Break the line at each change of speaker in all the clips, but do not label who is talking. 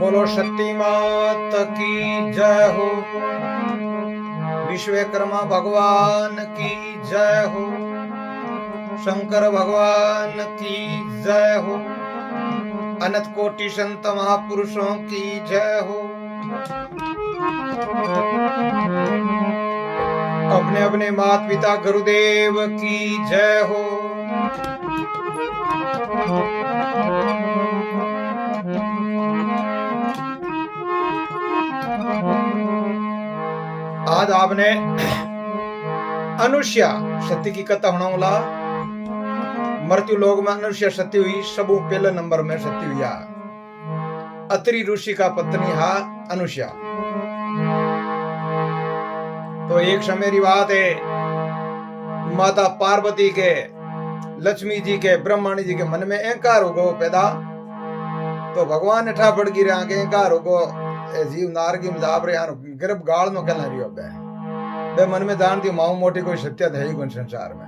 बोलो शक्ति मात की जय हो। विश्वकर्मा भगवान की जय हो। शंकर भगवान की जय हो। अनंत कोटि संत महापुरुषों की जय हो। अपने अपने माता पिता गुरुदेव की जय हो। आज आपने अनुष्या सती की कथा होना मृत्यु लोग में अनुष्या सती हुई सबू पहले नंबर में सती हुई अत्रि ऋषि का पत्नी हा अनुष्या। तो एक समय की बात है, माता पार्वती के लक्ष्मी जी के ब्रह्मणी जी के मन में अहंकार हो गो पैदा। तो भगवान ठा पड़ गिरे आगे अहंकार हो गो जीव नारगी में जाप रहे गर्भ गाल नो कहना रही हो बे मन में जानती माऊ मोटी कोई सत्य है ही गुण संसार में।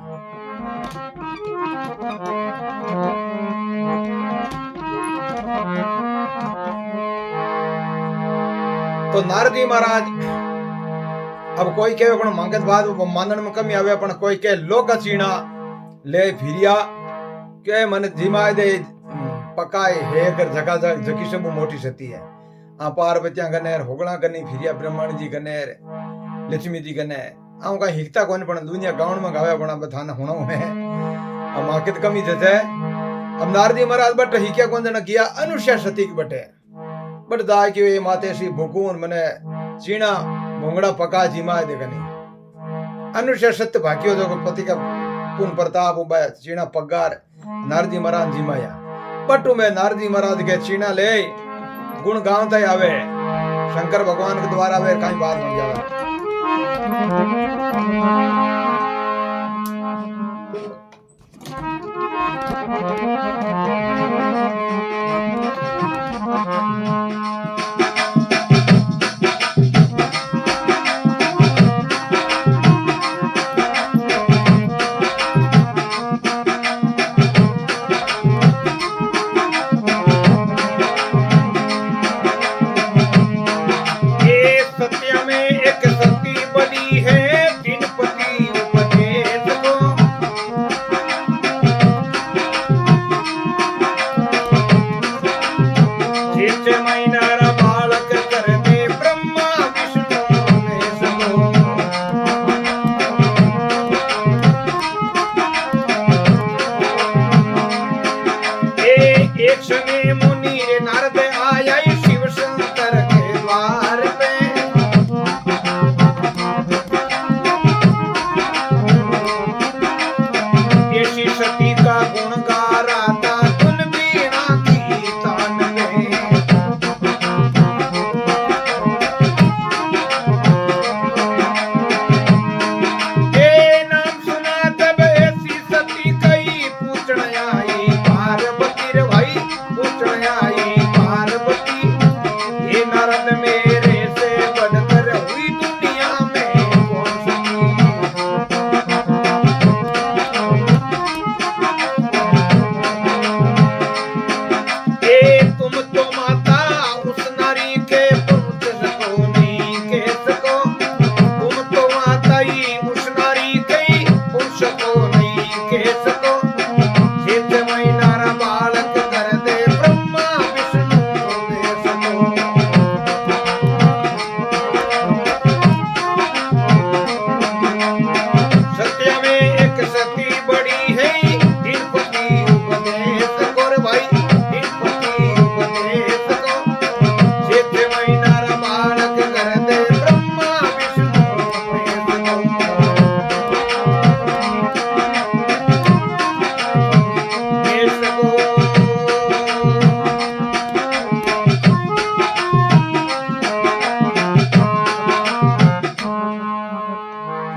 तो नारद जी महाराज अब कोई कहे पण मंगत बात मानन में कमी आवे पण कोई कहे लोक चीना ले फिरिया के मन जिमाए दे पकाए है कर जगह जकी सब मोटी सती है आ पार्वतिया गनेर होगला गनी फिरिया ब्रह्मण जी गनेर लक्ष्मी जी गने आऊ का हिकता कोन पण दुनिया गाउन में गावे पण बथान होणो है आ माकित कमी जते अब नारद जी महाराज बट हिक्या कोन जन किया अनुष्या सती के बटे बट दाय के माते सी भुकुन मने चीना भोंगड़ा पका जिमा दे गनी अनुष्या सत्य भाग्यो जो पति का पुन प्रताप उबा चीना पगार नारद जी महाराज जिमाया बटू में नारद जी महाराज के चीना ले गुण गावता आवे शंकर भगवान के द्वारा वे कहीं बात बन जावे।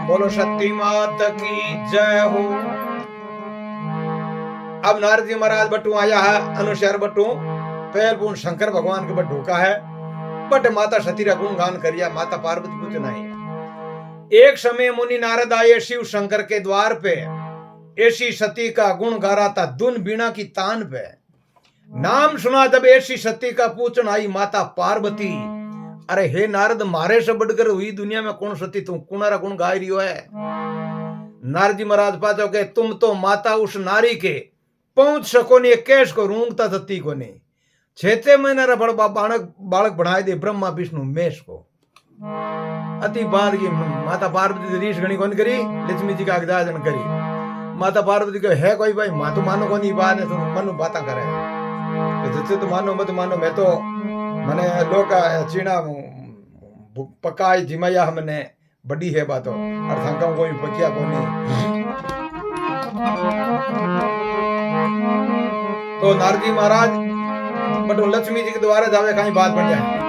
बोलो शक्ति मात की जय हो। अब नारद जी महाराज बटू आया है अनुशर बटू पहल शंकर भगवान के बट ढोका है बट माता सती का गुणगान करिया माता पार्वती कुछ नहीं। एक समय मुनि नारद आए शिव शंकर के द्वार पे ऐसी सती का गुण गा रहा था धुन बीणा की तान पे नाम सुना जब ऐसी सती का पूछन आई माता पार्वती, अरे हे नारद मारे से बढ़कर हुई दुनिया में कौन सती, तू कुणारा गुण गाय रियो है। नारद जी महाराज पाचो के तुम तो माता उस नारी के पहुंच सको नहीं, कैश को रूंगता सती को नहीं, 6 महीने रा बालक बनाए दे ब्रह्मा विष्णु महेश को। अति बात की माता पार्वती रीस गणी कौन करी, लक्ष्मी जी का आगदाजन करी। माता पार्वती को है कोई भाई माँ तो मानो को नहीं बात है, तो मनु बात करे जैसे तो मानो मत मानो, मैं तो मैंने लोग चीना पकाई जिमाया हमने बड़ी है बात अर्थांका कोई पकिया को नहीं। तो नारद जी महाराज बट लक्ष्मी जी के द्वारा जावे कहीं बात बन जाए।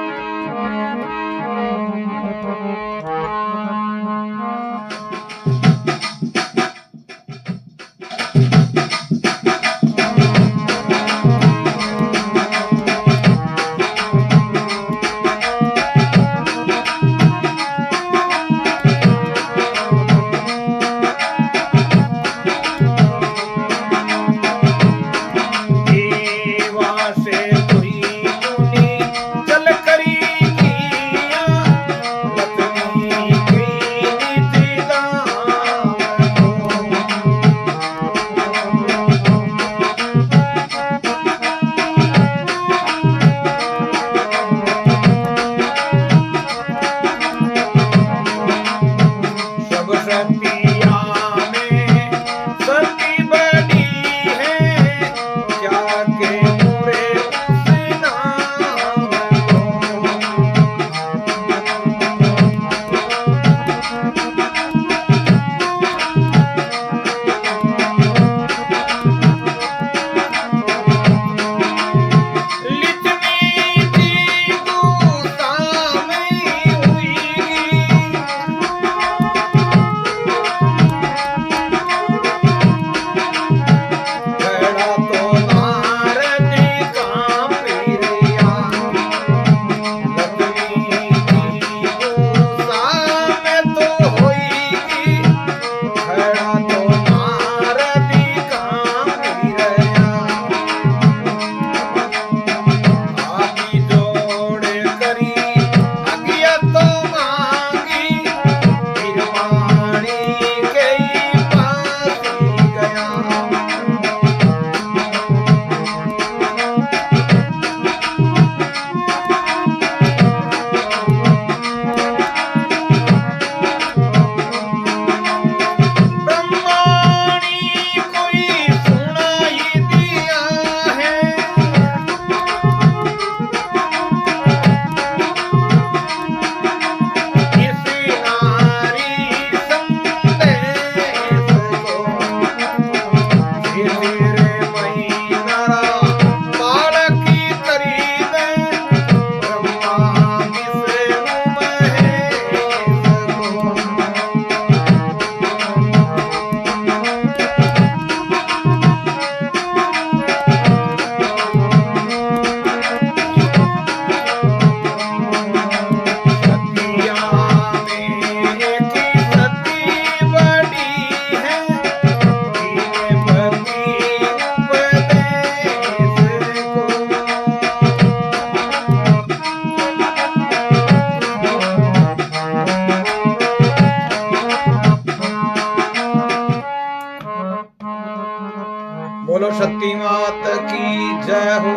बोलो सती मात की जय हो।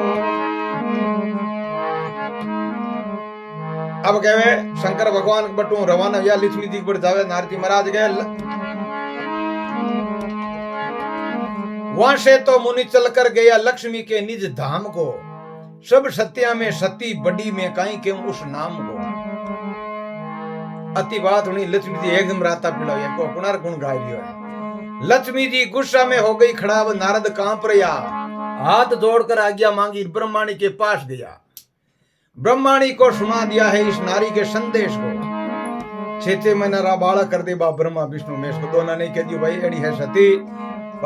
अब कहे शंकर भगवान बटू रवाना या लक्ष्मी जी पर जावे, नारद जी महाराज गए वहां से तो मुनि चलकर गया लक्ष्मी के निज धाम को, सब सत्या में सती बड़ी में कहीं के उस नाम को। अति बात हुई लक्ष्मी जी एकदम राता पिलाया को पुनर गुण गाय लियो है। लक्ष्मी जी गुस्सा में हो गई खड़ा, नारद कांप रहा, हाथ जोड़कर आज्ञा मांगी, ब्रह्माणी के पास गया। ब्रह्माणी को सुना दिया है इस नारी के संदेश को। 6 महीना रा बालक कर दे बा ब्रह्मा विष्णु महेश को, दोनों नहीं कह दियो भाई एड़ी है सती,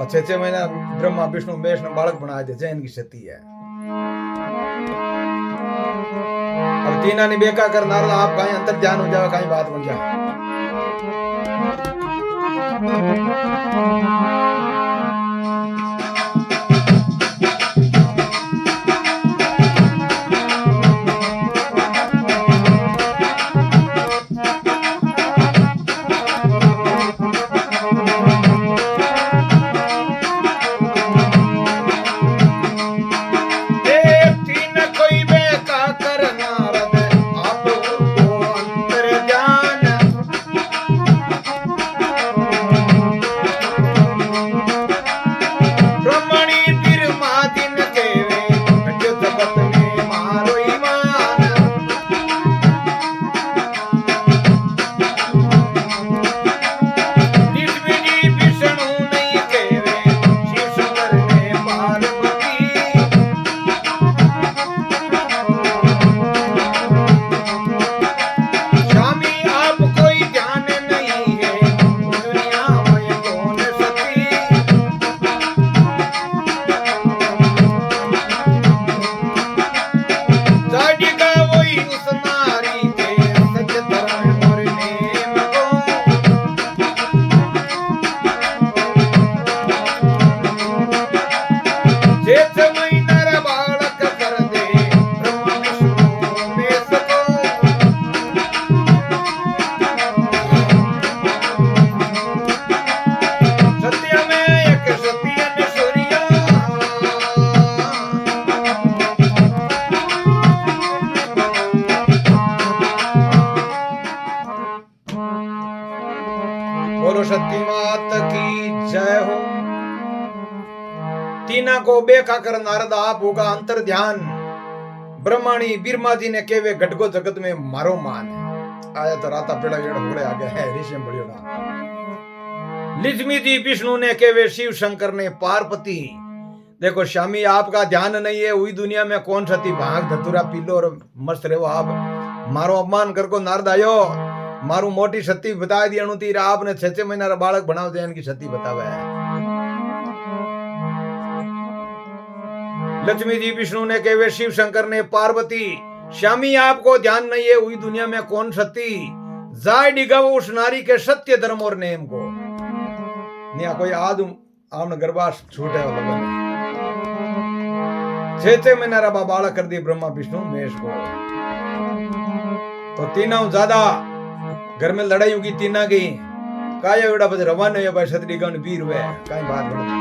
6 महीना ब्रह्मा विष्णु महेश ने बालक बना दे इनकी सती है। अब तीना ने बेका कर नारद आप कहीं अंतर ध्यान हो जाए, कहीं बात बन जाए। छेछ महीना रे बालक कर दे ब्रह्मा विष्णु महेश को। सत्य में एक सत्य ने सूर्या बोलो सत्य मात की जय हो। तीना को बेखा कर नारद आप होगा अंतर ध्यान ब्रह्माणी बिरमा जी ने केवे घटको जगत में मारो मान आया तो राता पेड़ा वेड़ा होड़े आ गया है ऋषि बड़ियो ना। लक्ष्मी जी विष्णु ने केवे शिव शंकर ने पार्वती। देखो स्वामी आपका ध्यान नहीं है हुई दुनिया में कौन सती भाग धतुरा पीलो और मस्त रहो आप मारो अपमान कर को नारद आयो मारू मोटी सती बता दी अणुती आपने 6 महीना रा बालक बनाव दे इनकी सती बतावे है। लक्ष्मी जी विष्णु ने कहे शिव शंकर ने पार्वती श्यामी आपको ध्यान नहीं है हुई दुनिया में कौन सती जाय डिगा उस नारी के सत्य धर्म और नेम को निया कोई आदम आमन गर्भाश छूटे वाला बने 6 महीना रा बालक कर दी ब्रह्मा विष्णु महेश को। तो तीनों ज्यादा घर में लड़ाई होगी तीना की काया एवड़ा बज रवान है भाई सतरी गण वीर हुए काई बात बन।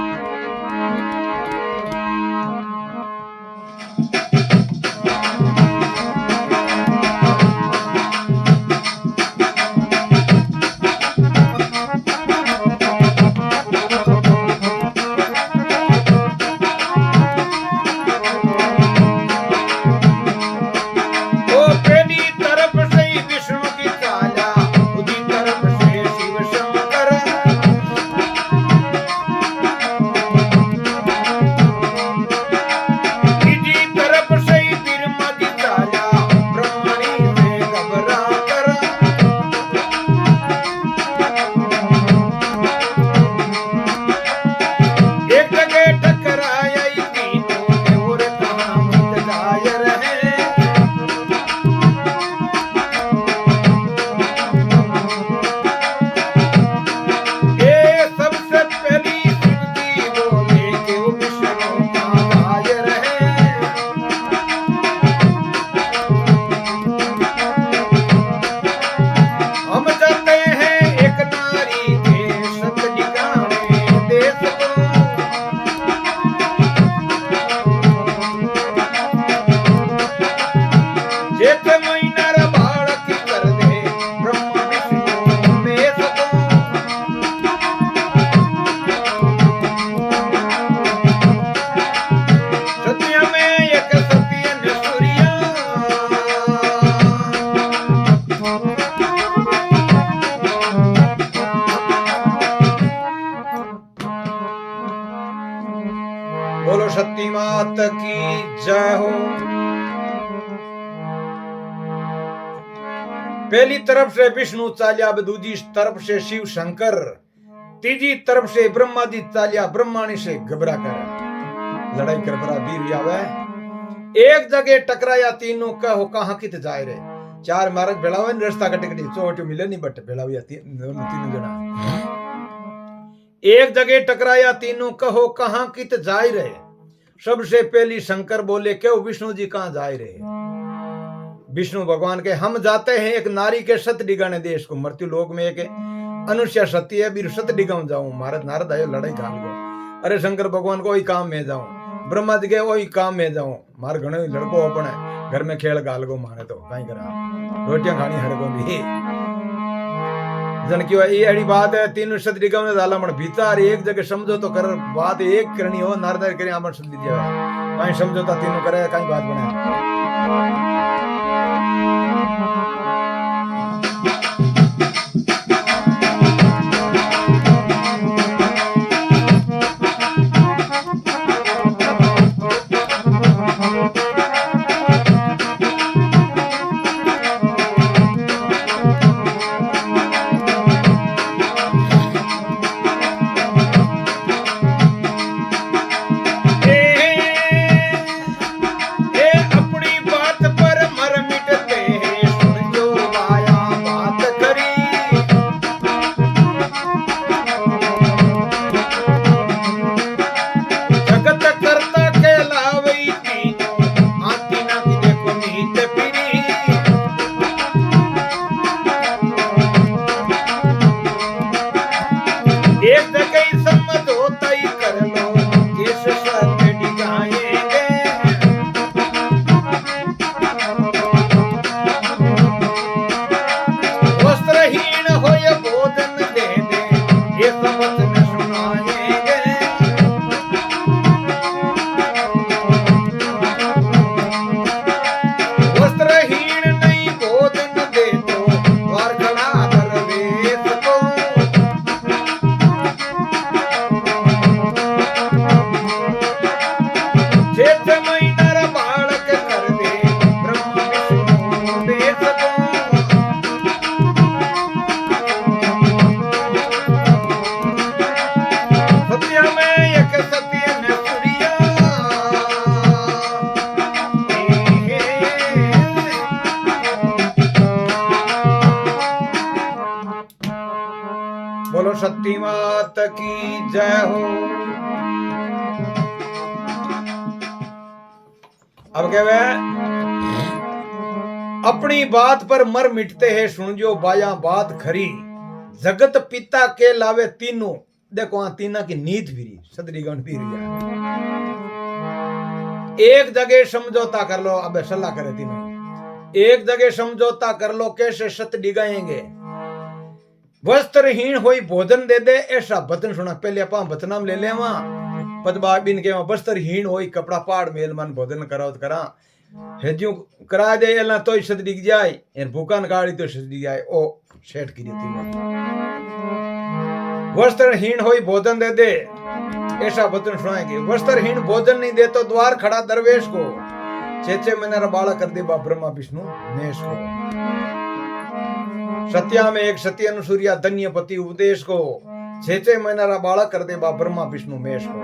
बोलो शक्ति मात की जय हो। पहली तरफ से विष्णु चालिया दूजी तरफ से शिव शंकर तीजी तरफ से ब्रह्मा जी चालिया ब्रह्माणी से घबरा कर लड़ाई कर बरा वीर आवे एक जगह टकराया तीनों कहो कहां कित जाए रे चार मार्ग बेलावे रास्ता कटकटी चोट मिले नहीं बट बेलाविया तीनों जना एक जगह टकराया तीनों कहो कहां कित जाए रहे। सबसे पहली शंकर बोले क्यों विष्णु जी कहां जाए रहे। विष्णु भगवान के हम जाते हैं एक नारी के सत डिगाने देश को मृत्यु लोक में एक अनुष्या सती है बीर सत डिगाऊं जाऊं महाराज नारद आयो लड़ाई घाल गो। अरे शंकर भगवान को वही काम में जाऊं ब्रह्मा जी के वही काम में जाऊं मार घणो लड़को अपने घर में खेल गाल गो मारे तो कहीं करा रोटियां खानी हर को भी जन की ये अड़ी बात है तीन सत डिगा में जाला मन भीतर एक जगह समझो तो कर बात एक करनी हो नारद करे आपन सुन दीजिए कहीं समझौता तीनों करे कहीं बात बने। अपनी बात पर मर मिटते हैं सुन जो सती मात की जय हो। अब क्या वे अपनी बात पर मर मिटते हैं, सुन जो बाया बात खरी, जगत पिता के लावे तीनों। देखो तीना की नीत फिरी सदरी गण फिर गया। एक जगह समझौता कर लो, अब सलाह करे तीनों, एक जगह समझौता कर लो, कैसे सत डिगाएंगे। वस्त्रहीन होई भोजन दे दे, ऐसा वचन सुना। पहले अपा वचनाम ले ले वहां पदबा बिन के वस्त्रहीन होई कपड़ा पाड़ मेल मन भोजन कराओ करा हेजू करा दे एला तो सत डिग जाए, एर भूखा नगाड़ी तो सत डिग जाए। ओ सेठ की रीति वस्त्रहीन होई भोजन दे दे, ऐसा वचन सुनाएंगे। वस्त्रहीन भोजन नहीं दे तो द्वार खड़ा दरवेश को, छे महीना बाला कर दे ब्रह्मा विष्णु महेश को। सत्या में एक सत्य अनुसूर्या धन्यपति उपदेश को, छे महीना बाला कर दे ब्रह्मा विष्णु महेश को।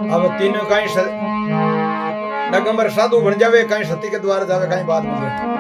अब तीनों कहीं डगंबर साधु बन जावे, कहीं सती के द्वार जावे, कहीं बात मांगे।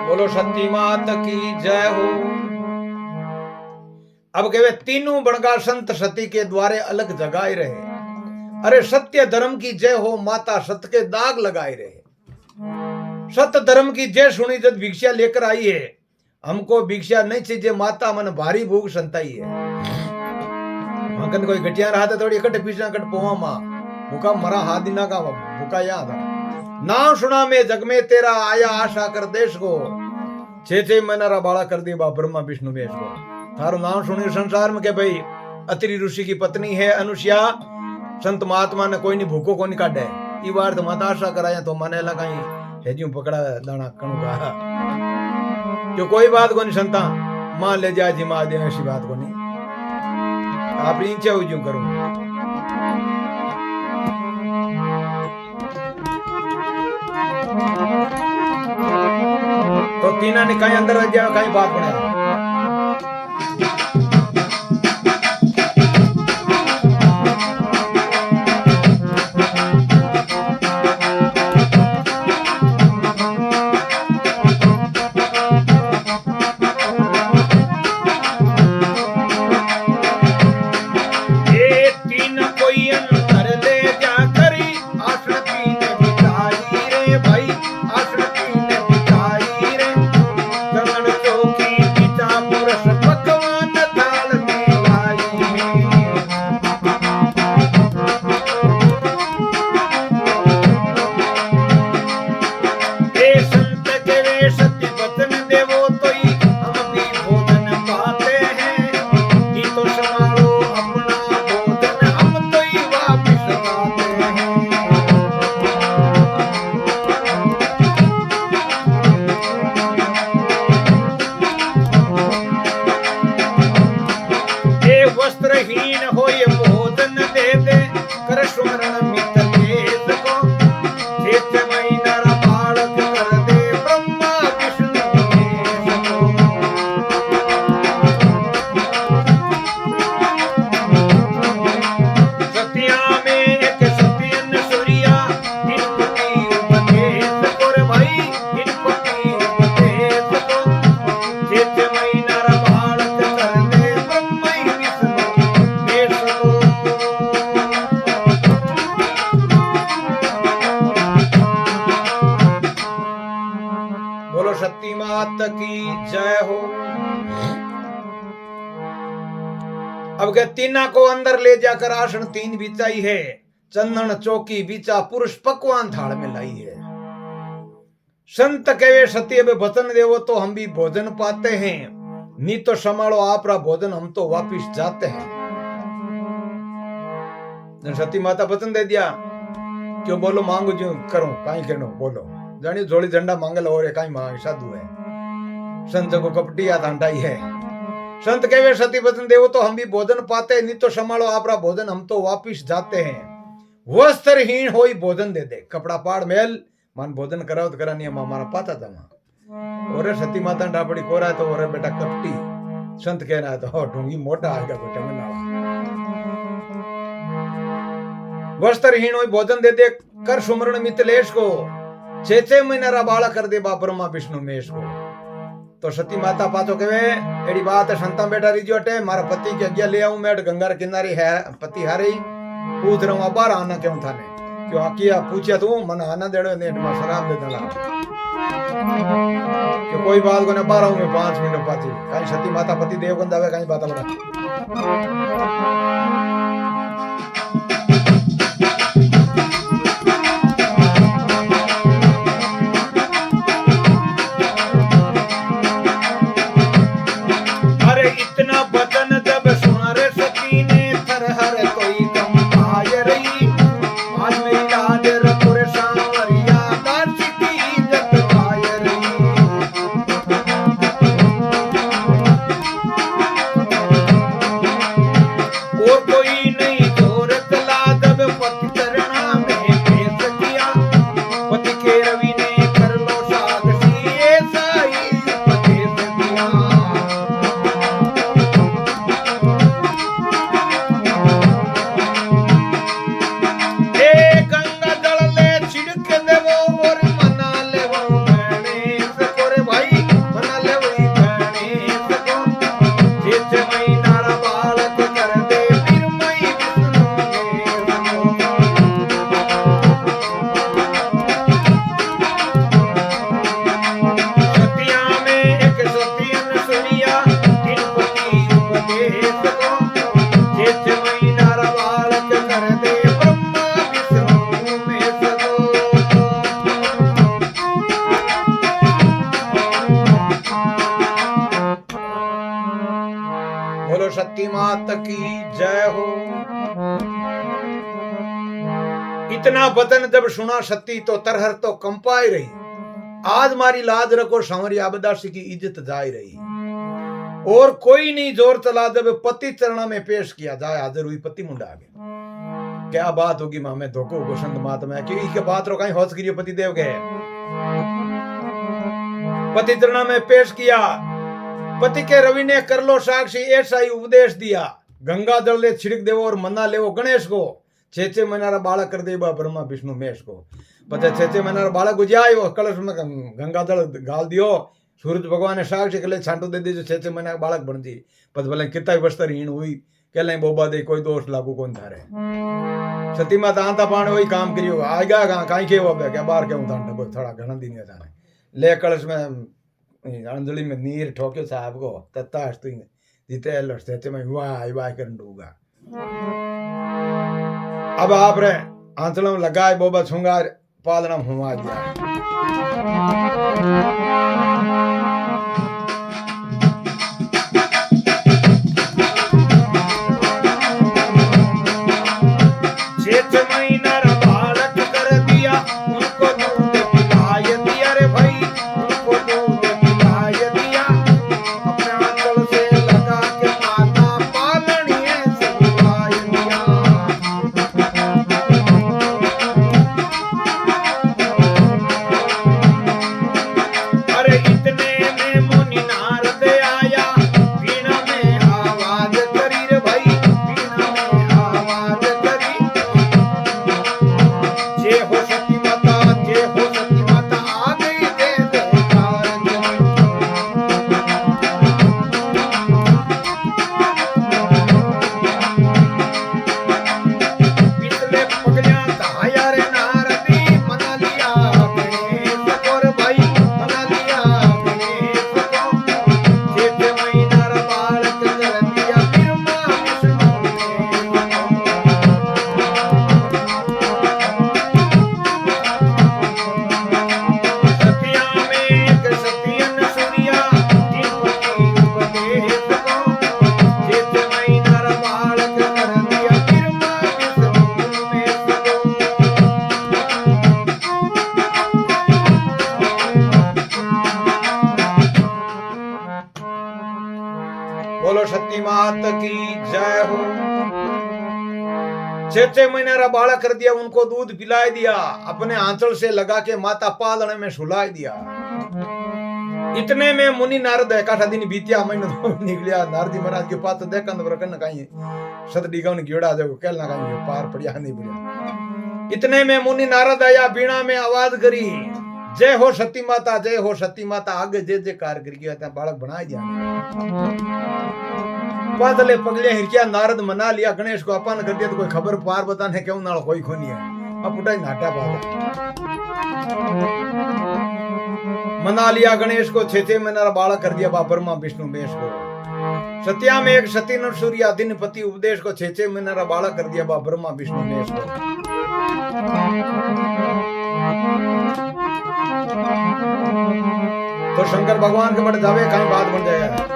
बोलो सती मात की जय हो। अब कहे तीनों बणगा संत सती के द्वारे अलग जगाए रहे। अरे सत्य धर्म की जय हो, माता सत के दाग लगाए रहे। सत्य धर्म की जय सुनी जब भिक्षा लेकर आई है, हमको भिक्षा नहीं चाहिए माता, मन भारी भूख संताई है। मकन कोई घटिया रहा था थोड़ी इकट्ठे पीछे कट पोवा मां भूखा मरा हाथ दिना का भूखा याद है। नाम सुना में जग में तेरा, आया आशा कर देश को, छे महीना बाड़ा कर दिया ब्रह्मा विष्णु महेश को। थारो नाम सुनी संसार में के भाई अत्रि ऋषि की पत्नी है अनुसुया, संत महात्मा ने कोई नहीं भूखो को नहीं काटे। ई बार तो माता आशा कराया तो मने लगा हेजू पकड़ा दाना कणुगा जो कोई बात को नहीं संता मान ले जाए जी मां दे, ऐसी बात को नहीं आप इच्छा हो जू करूं। तो तीना ने कहीं अंदर रह जाए कहीं बात बने। ये तीन बोलो सती मात की जय हो। अब के तीना को अंदर ले जाकर आसन तीन बिछाई है, चंदन चौकी बिछा पुरुष पकवान थाल में लाई है। संत कहे सती अब वचन देवो तो हम भी भोजन पाते हैं, नी तो संभालो आपरा भोजन हम तो वापिस जाते हैं। सती माता वचन दे दिया, क्यों बोलो मांगो जो करूं काई कहनो बोलो, जानी जोड़ी झंडा मांगल और काई मांग साधु है। संत को कपटी या धांटाई है। संत कहे सती वचन देवो तो हम भी भोजन पाते हैं, नहीं तो संभालो आपरा भोजन हम तो वापिस जाते हैं। वस्त्रहीन होई भोजन दे दे, कपड़ा पाड़ मेल मान भोजन कराओ तो करा नहीं हमारा पाता था। और सती माता डापड़ी कोरा है तो और बेटा कपटी। संत कहना है तो ढूंगी मोटा आएगा बेटा में नाला। वस्त्रहीन होई भोजन दे दे, कर सुमरण मिथिलेश को, 6 महीना रा बाला कर दे बा ब्रह्मा विष्णु महेश को। तो सती माता पातो कहे एड़ी बात है संता बेटा रिजोटे, मारा पति के आज्ञा ले आऊं मैं गंगा किनारे है पति हारे पूछ रहा हूं बार आना क्यों थाने, क्यों किया पूछया तू मन आना देड़ो नेट में शराब दे देना कि कोई बात को न 12 में 5 मिनट पाची कहीं सती माता पति देव को दावे कहीं बात बना। सती मात की जय हो। इतना वचन जब सुना सती तो तरहर तो कंपाई रही, आज मारी लाज रखो सांवरी आबदासी की इज्जत जाई रही। और कोई नहीं जोर चला जब पति चरणा में पेश किया जाए, हाजिर हुई पति मुंडा आगे। क्या बात होगी मां में धोखो गोसंत मात में कि के बात रो कहीं होश गिरियो पति देव गए। पति चरणा में पेश किया, पति के रवि ने कर लो साक्षी ऐसा ही उपदेश दिया, गंगा जल ले छिड़क देवो और मना लेवो गणेश को, 6 महीना बालक कर देवा ब्रह्मा विष्णु महेश को। पता 6 महीना बालक गुजायो कलश में गंगा जल गाल दियो, सूरज भगवान ने साक्षी के लिए छांटू दे दीजिए, 6 महीना बालक बन जी। पत भले कितना वस्त्रहीन हुई कहले बोबा दे कोई दोष लागू कौन थारे। सती माता आंता पाने वही काम करियो आएगा कहीं के वो क्या बाहर क्यों था थोड़ा घना दिन था ले कलश में अंजलि में नीर ठोके साहब को तत्ता हस्तु जीते लड़ते में वाह वाह कर डूगा। अब आप रे आंचलों में लगाए बोबा छुंगार पालना हुआ जाए। बोलो सती मात की जय हो। 6 महीने रा बालक कर दिया, उनको दूध पिला दिया, अपने आंचल से लगा के माता पालने में सुला दिया। इतने में मुनि नारद एकाठा दिन बीतिया, महीने 2 निकलिया। नारद जी महाराज के पास देखन बरकन कहीं सतडी गाउन गिड़ा जाओ, कहना कहीं पार पड़िया नहीं पड़िया। इतने में मुनि नारद आया, बीणा में आवाज करी, जय हो सती माता, जय हो सती माता। आगे जे जे कार कर गया था, बालक बना दिया। पादले पगले हिरकिया, नारद मना लिया, गणेश को अपन कर दिया तो कोई खबर पार बताने क्यों नाल कोई खोनी है। अब उठाई नाटा पादा मना लिया गणेश को। 6 महीना बालक कर दिया बा ब्रह्मा विष्णु महेश को। सत्या में एक सती नर सूर्या दिन पति उपदेश को। 6 महीना बालक कर दिया बा ब्रह्मा विष्णु महेश को। तो शंकर भगवान के बड़ जावे कहीं बात बन जाएगा।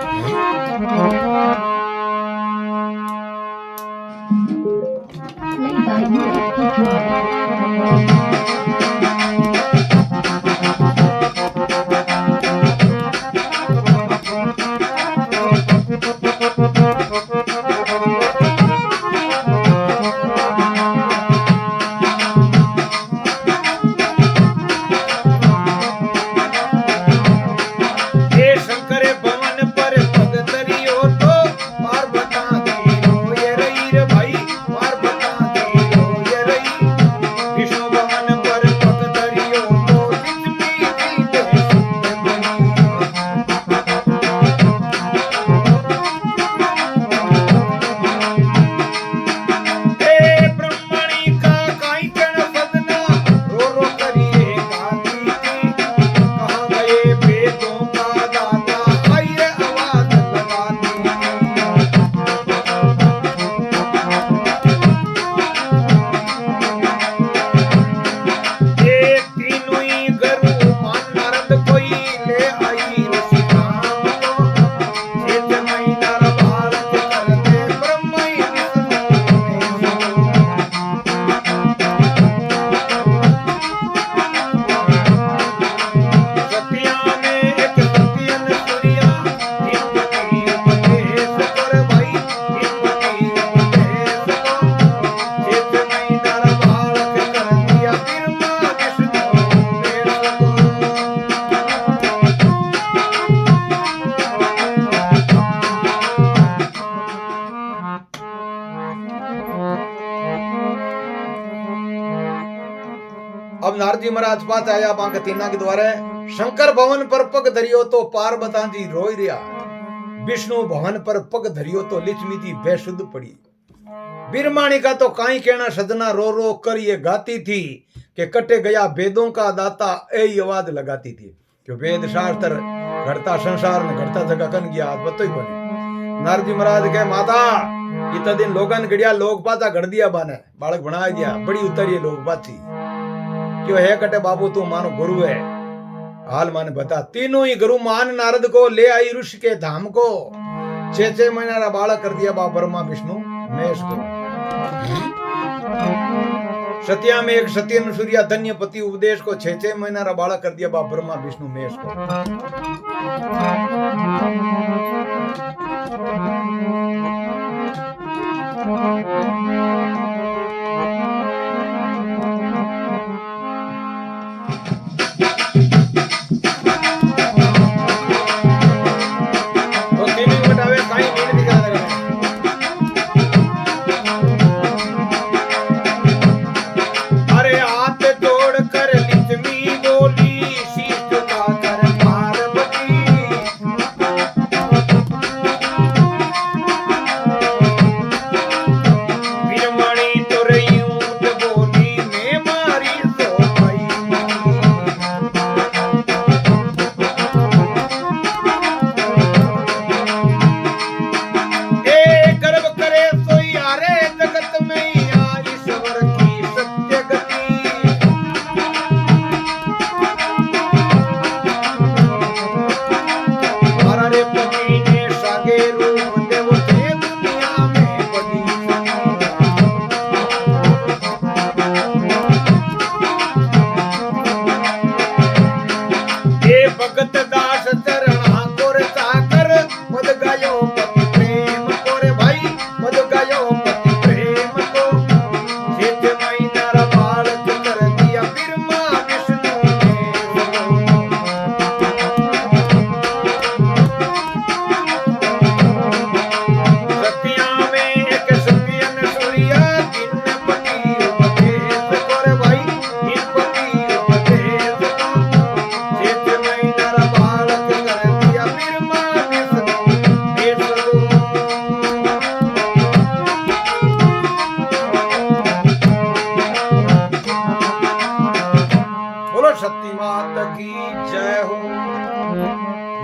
अब नारद जी महाराज पास आया बांके तीना के द्वारे। शंकर भवन पर पग धरियो तो पार्वता जी रोई रिया। विष्णु भवन पर पग धरियो तो लिचमी जी बेसुध पड़ी। बीरमाणी का तो काई कहना, सजना रो रो कर ये गाती थी कि कटे गया वेदों का दाता, यही आवाज लगाती थी। क्यों वेद शास्त्र घटता संसार में घटता जगह कन गया बतो ही बने। नारद जी महाराज के माता इतना दिन लोगन गड़िया लोग पाता घड़ दिया बाने, बालक बना दिया, बड़ी उतरी लोग पाती। क्यों है कटे बाबू तू मानो गुरु है, हाल माने बता। तीनों ही गुरु मान नारद को ले आई ऋषि के धाम को। 6 महीना रा बालक कर दिया बा ब्रह्मा विष्णु महेश को। सत्या में एक सत्य सूर्या धन्य पति उपदेश को। 6 महीना रा बालक कर दिया बा ब्रह्मा विष्णु महेश को। भगत दास चरणा को चाकर पद गायो पति प्रेम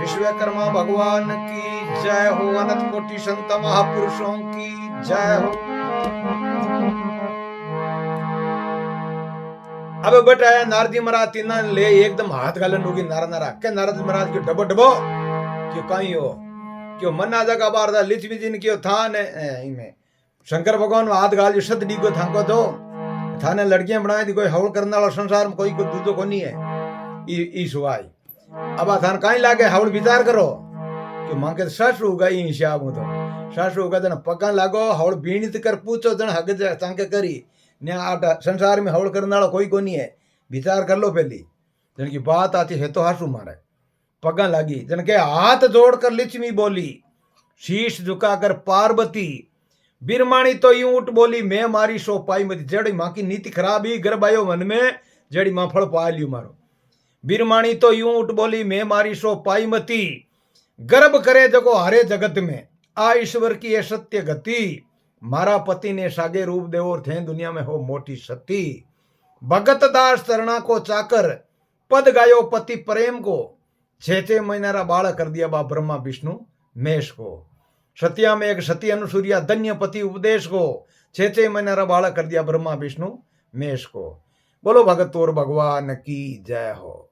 विश्वकर्मा भगवान की जय हो। अनंत कोटि संत महापुरुषों की जय हो। अब बटाया नारद जी महाराज तीन ले एकदम हाथ गालन होगी नारा नारा के नारद महाराज के डबो डबो क्यों कहीं हो क्यों मन्ना जगह बार दा लिच बिजिन क्यों थान इमे शंकर भगवान हाथ गाल जो सत डी को थाको दो थाने लड़कियां बनाए थी कोई हवल करने वाला संसार में कोई दूधो को नहीं है ई सुवाई अब थान कहीं लागे हवल विचार करो कि मां के सासू होगा ई शाब तो सासू होगा जन पगा लागो हवल बीणित कर पूछो जन हग चांके करी ने आटा संसार में हवल करने वाला कोई को नहीं है विचार कर लो पहली जन की बात आती है तो हासू मारे पगा लगी जन के हाथ जोड़कर लिच्छवी बोली शीश झुकाकर पार्वती बिरमाणी तो यूं उठ बोली मैं मारी सो पाई मती जड़ी मां की नीति खराब ही गर्भ आयो मन में जड़ी मां फल पा लियो मारो बिरमाणी तो यूं उठ बोली मैं मारी सो पाई मती गर्भ करे जगो हरे जगत में आ ईश्वर की ये सत्य गति मारा पति ने सागे रूप दे और थे दुनिया में हो मोटी सती भगत दास चरणा को चाकर पद गायो पति प्रेम को 6 महीना रा बालक कर दिया बा ब्रह्मा विष्णु मेष को सत्या में एक सती अनुसूर्या धन्य पति उपदेश को 6 महीना रा बालक कर दिया ब्रह्मा विष्णु मेष को। बोलो भगत और भगवान की जय हो।